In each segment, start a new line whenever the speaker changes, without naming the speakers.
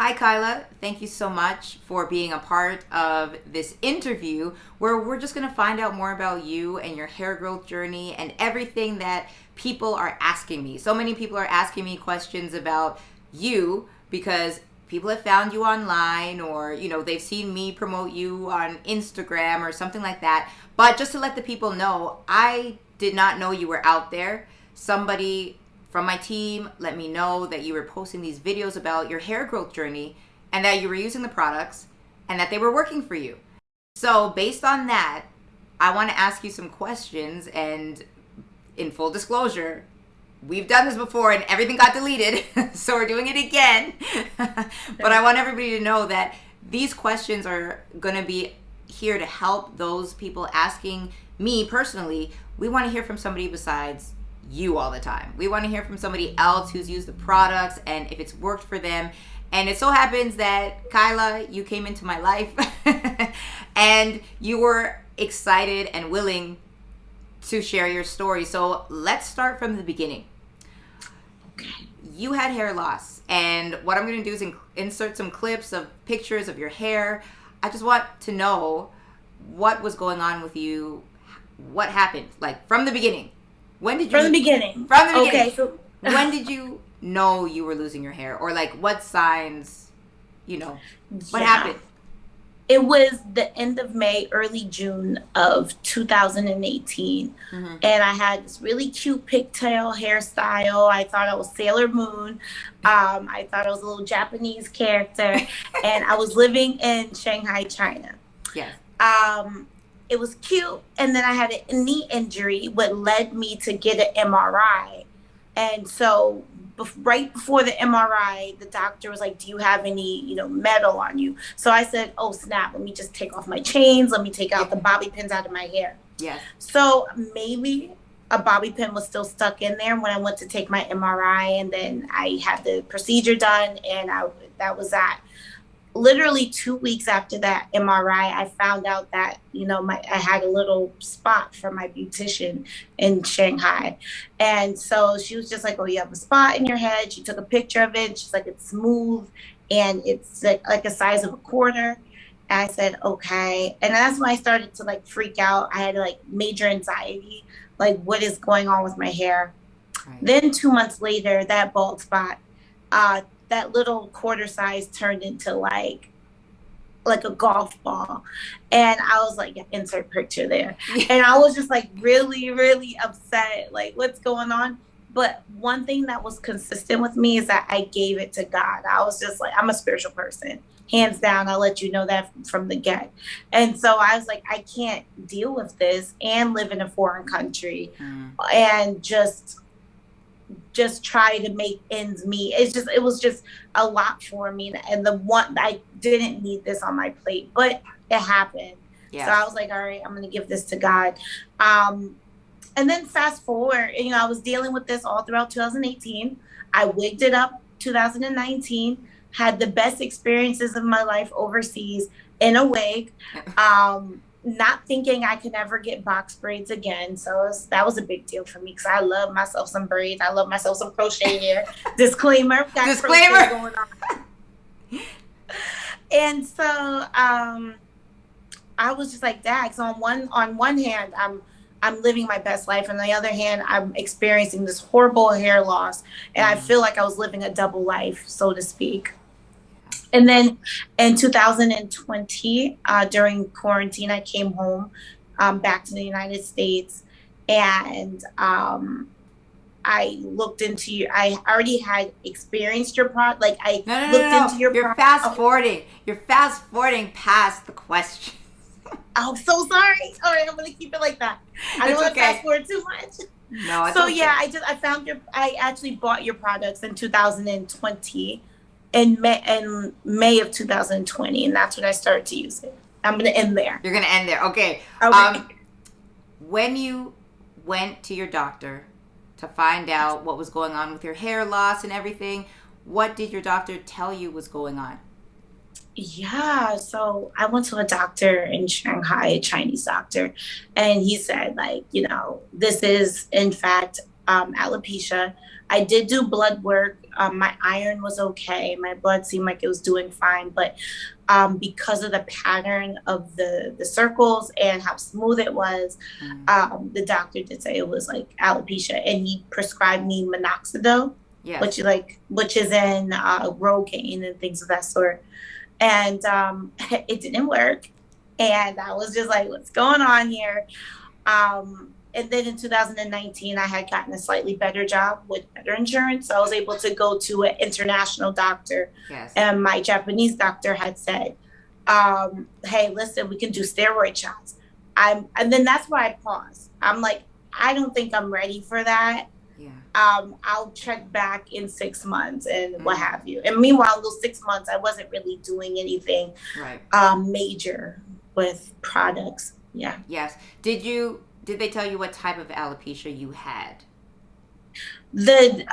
Hi, Kyla. Thank you so much for being a part of this interview where we're just going to find out more about you and your hair growth journey and everything that people are asking me. So many people are asking me questions about you because people have found you online or, they've seen me promote you on Instagram or something like that. But just to let the people know, I did not know you were out there. Somebody from my team let me know that you were posting these videos about your hair growth journey and that you were using the products and that they were working for you. So based on that, I want to ask you some questions, and in full disclosure, we've done this before and everything got deleted, so we're doing it again. But I want everybody to know that these questions are going to be here to help those people asking me personally. We want to hear from somebody besides you all the time. We want to hear from somebody else who's used the products and if it's worked for them. And it so happens that, Kyla, you came into my life and you were excited and willing to share your story. So let's start from the beginning. You had hair loss, and what I'm going to do is insert some clips of pictures of your hair. I just want to know what was going on with you. What happened? Like from the beginning. When did you?
From the beginning.
From the beginning.
Okay. So
when did you know you were losing your hair, or like what signs? What happened?
It was the end of May, early June of 2018, and I had this really cute pigtail hairstyle. I thought I was Sailor Moon. I thought I was a little Japanese character, and I was living in Shanghai, China.
Yes.
It was cute, and then I had a knee injury, what led me to get an MRI. And so right before the MRI, the doctor was like, do you have any, metal on you? So I said, oh, snap, let me just take off my chains. Let me take out the bobby pins out of my hair.
Yes.
So maybe a bobby pin was still stuck in there when I went to take my MRI, and then I had the procedure done, and that was that. Literally 2 weeks after that MRI, I found out that, I had a little spot from my beautician in Shanghai. And so she was just like, oh, you have a spot in your head. She took a picture of it. She's like, it's smooth and it's like a size of a quarter. And I said, okay. And that's when I started to like freak out. I had like major anxiety, like what is going on with my hair? Right. Then 2 months later, that bald spot, that little quarter size turned into like a golf ball. And I was like, insert picture there. And I was just like really, really upset. Like, what's going on? But one thing that was consistent with me is that I gave it to God. I was just like, I'm a spiritual person. Hands down, I'll let you know that from the get. And so I was like, I can't deal with this and live in a foreign country and just try to make ends meet. It was just a lot for me. And I didn't need this on my plate, but it happened. Yeah. So I was like, all right, I'm going to give this to God. And then fast forward, I was dealing with this all throughout 2018. I wigged it up 2019, had the best experiences of my life overseas in a wig. Not thinking I could ever get box braids again. So that was a big deal for me because I love myself some braids. I love myself some crochet hair. Disclaimer. Disclaimer. Going on. And so I was just like that. So on one hand, I'm living my best life. On the other hand, I'm experiencing this horrible hair loss. And I feel like I was living a double life, so to speak. And then in 2020, during quarantine, I came home back to the United States, and I looked into I already had experienced your product. Like I looked into your
You're fast forwarding. You're fast forwarding past the question.
I'm so sorry. All right, I'm gonna keep it like that. I don't want to fast forward too much.
No, it's
so
okay.
Yeah, I actually bought your products in 2020. In May of 2020, and that's when I started to use it. I'm going to end there.
You're going to end there. Okay. When you went to your doctor to find out what was going on with your hair loss and everything, what did your doctor tell you was going on?
Yeah, so I went to a doctor in Shanghai, a Chinese doctor, and he said, like, this is, in fact, alopecia. I did do blood work My iron was okay. My blood seemed like it was doing fine. But because of the pattern of the circles and how smooth it was, the doctor did say it was like alopecia, and he prescribed me minoxidil,
Yes.
which is in Rogaine and things of that sort. And it didn't work, and I was just like, "What's going on here?" And then in 2019, I had gotten a slightly better job with better insurance. So I was able to go to an international doctor.
Yes.
And my Japanese doctor had said, hey, listen, we can do steroid shots. And then that's why I paused. I'm like, I don't think I'm ready for that.
Yeah.
I'll check back in 6 months and what have you. And meanwhile, those 6 months, I wasn't really doing anything major with products. Yeah.
Yes. Did they tell you what type of alopecia you had?
The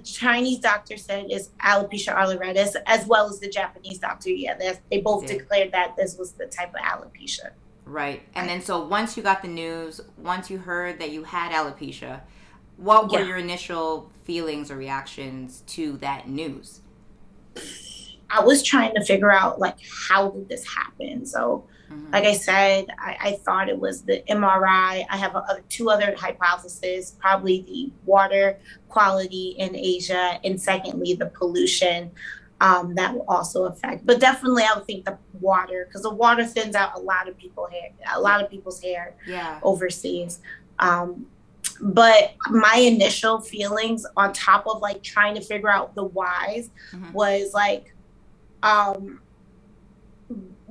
Chinese doctor said is alopecia areata, as well as the Japanese doctor. Yeah, they both declared that this was the type of alopecia.
Right. And then so once you got the news, once you heard that you had alopecia, what were your initial feelings or reactions to that news?
I was trying to figure out, like, how did this happen? So, like I said, I thought it was the MRI. I have two other hypotheses, probably the water quality in Asia, and secondly, the pollution that will also affect. But definitely, I would think the water, because the water thins out a lot of people's hair overseas. But my initial feelings, on top of like trying to figure out the whys, was like,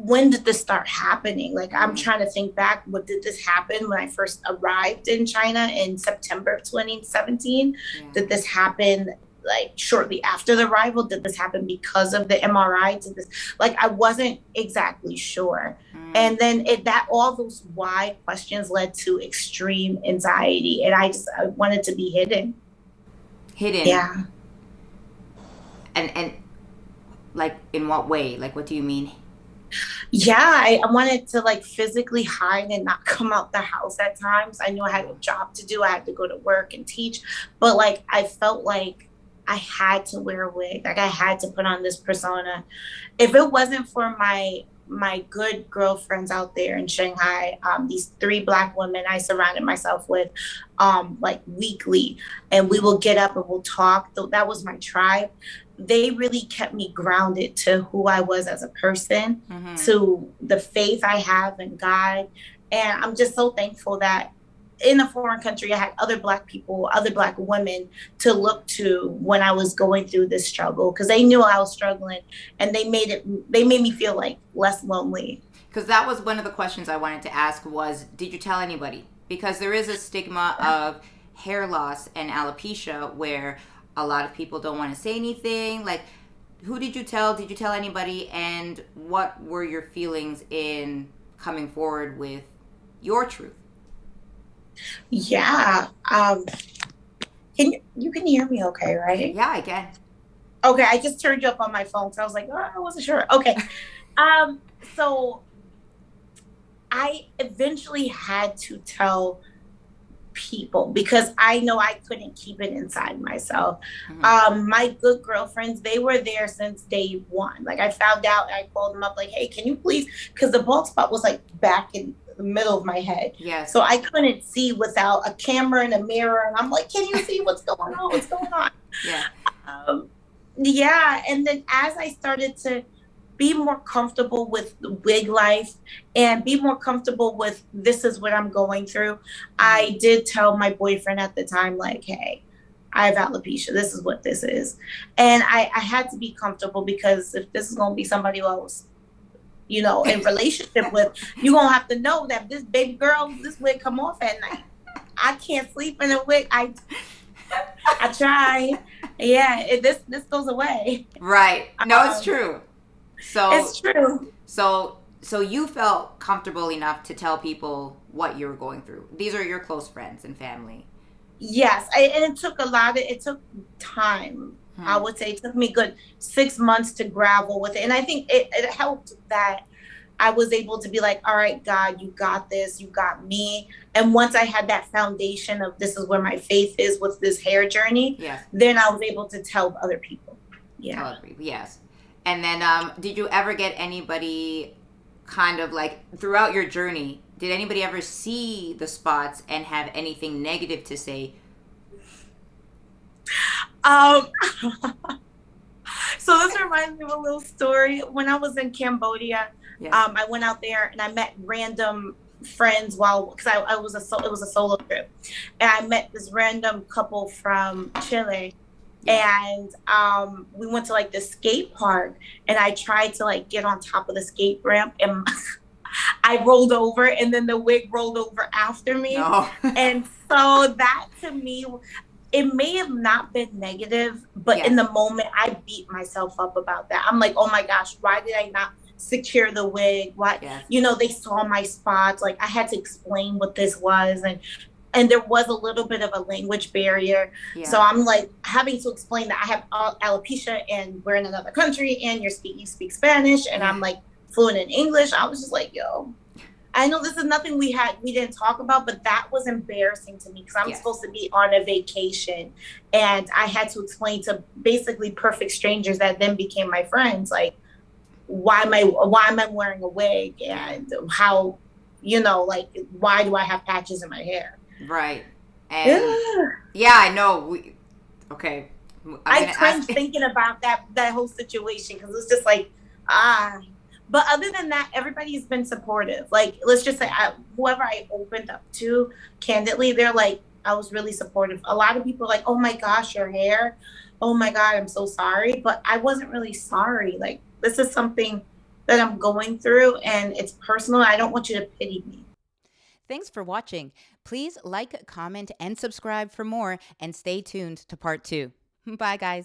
when did this start happening? Like, I'm trying to think back. What did this happen when I first arrived in China in September of 2017? Did this happen like shortly after the arrival? Did this happen because of the MRI? I wasn't exactly sure. And then all those why questions led to extreme anxiety, and I wanted to be hidden. Yeah.
And like, in what way? Like, what do you mean?
Yeah, I wanted to like physically hide and not come out the house at times. I knew I had a job to do. I had to go to work and teach. But like, I felt like I had to wear a wig. Like, I had to put on this persona. If it wasn't for my good girlfriends out there in Shanghai, these 3 Black women I surrounded myself with like weekly, and we will get up and we'll talk. That was my tribe. They really kept me grounded to who I was as a person, to the faith I have in God. And I'm just so thankful that in a foreign country, I had other Black people, other Black women to look to when I was going through this struggle, because they knew I was struggling, and they made me feel like less lonely.
Because that was one of the questions I wanted to ask was, did you tell anybody? Because there is a stigma of hair loss and alopecia where a lot of people don't want to say anything. Like, who did you tell? Did you tell anybody? And what were your feelings in coming forward with your truth?
Yeah. You can hear me okay, right?
Yeah, I can.
Okay, I just turned you up on my phone, so I was like, oh, I wasn't sure. Okay. So I eventually had to tell people, because I know I couldn't keep it inside myself. My good girlfriends, they were there since day one. Like, I found out, I called them up like, hey, can you please, because the bald spot was like back in the middle of my head.
Yes.
So I couldn't see without a camera and a mirror, and I'm like, can you see what's going on? What's going on? Yeah. And then as I started to be more comfortable with the wig life and be more comfortable with this is what I'm going through, I did tell my boyfriend at the time, like, hey, I have alopecia. This is what this is. And I had to be comfortable, because if this is going to be somebody who I was, in relationship with, you're going to have to know that this baby girl, this wig come off at night. I can't sleep in a wig. I try. Yeah, this goes away.
Right. No, it's true. So
it's true.
So you felt comfortable enough to tell people what you were going through. These are your close friends and family.
Yes, and it took it took time. I would say it took me good 6 months to gravel with it. And I think it helped that I was able to be like, all right, God, you got this, you got me. And once I had that foundation of this is where my faith is with this hair journey,
Yes.
then I was able to tell other people.
Tell
Yeah.
other people. Yes. And then, did you ever get anybody kind of like throughout your journey? Did anybody ever see the spots and have anything negative to say?
Um, so this reminds me of a little story. When I was in Cambodia,
Yes.
I went out there and I met random friends because it was a solo trip, and I met this random couple from Chile.
Yes.
And we went to like the skate park, and I tried to like get on top of the skate ramp, and I rolled over, and then the wig rolled over after me.
No.
And so that to me, it may have not been negative, but
Yes.
in the moment I beat myself up about that. I'm like, oh my gosh, why did I not secure the wig? Why,
Yes.
they saw my spots. Like I had to explain what this was, and there was a little bit of a language barrier.
Yeah.
So I'm like having to explain that I have alopecia and we're in another country and you speak Spanish, and I'm like fluent in English. I was just like, yo, I know this is nothing we didn't talk about, but that was embarrassing to me because I'm supposed to be on a vacation, and I had to explain to basically perfect strangers that then became my friends, like why am I wearing a wig, and how, like why do I have patches in my hair?
Right. And yeah, I know. Okay.
I cringe thinking about that whole situation because it's just like, But other than that, everybody's been supportive. Like, let's just say whoever I opened up to, candidly, they're like, I was really supportive. A lot of people are like, oh my gosh, your hair. Oh my God, I'm so sorry. But I wasn't really sorry. Like, this is something that I'm going through and it's personal. I don't want you to pity me.
Thanks for watching. Please like, comment, and subscribe for more, and stay tuned to part 2. Bye, guys.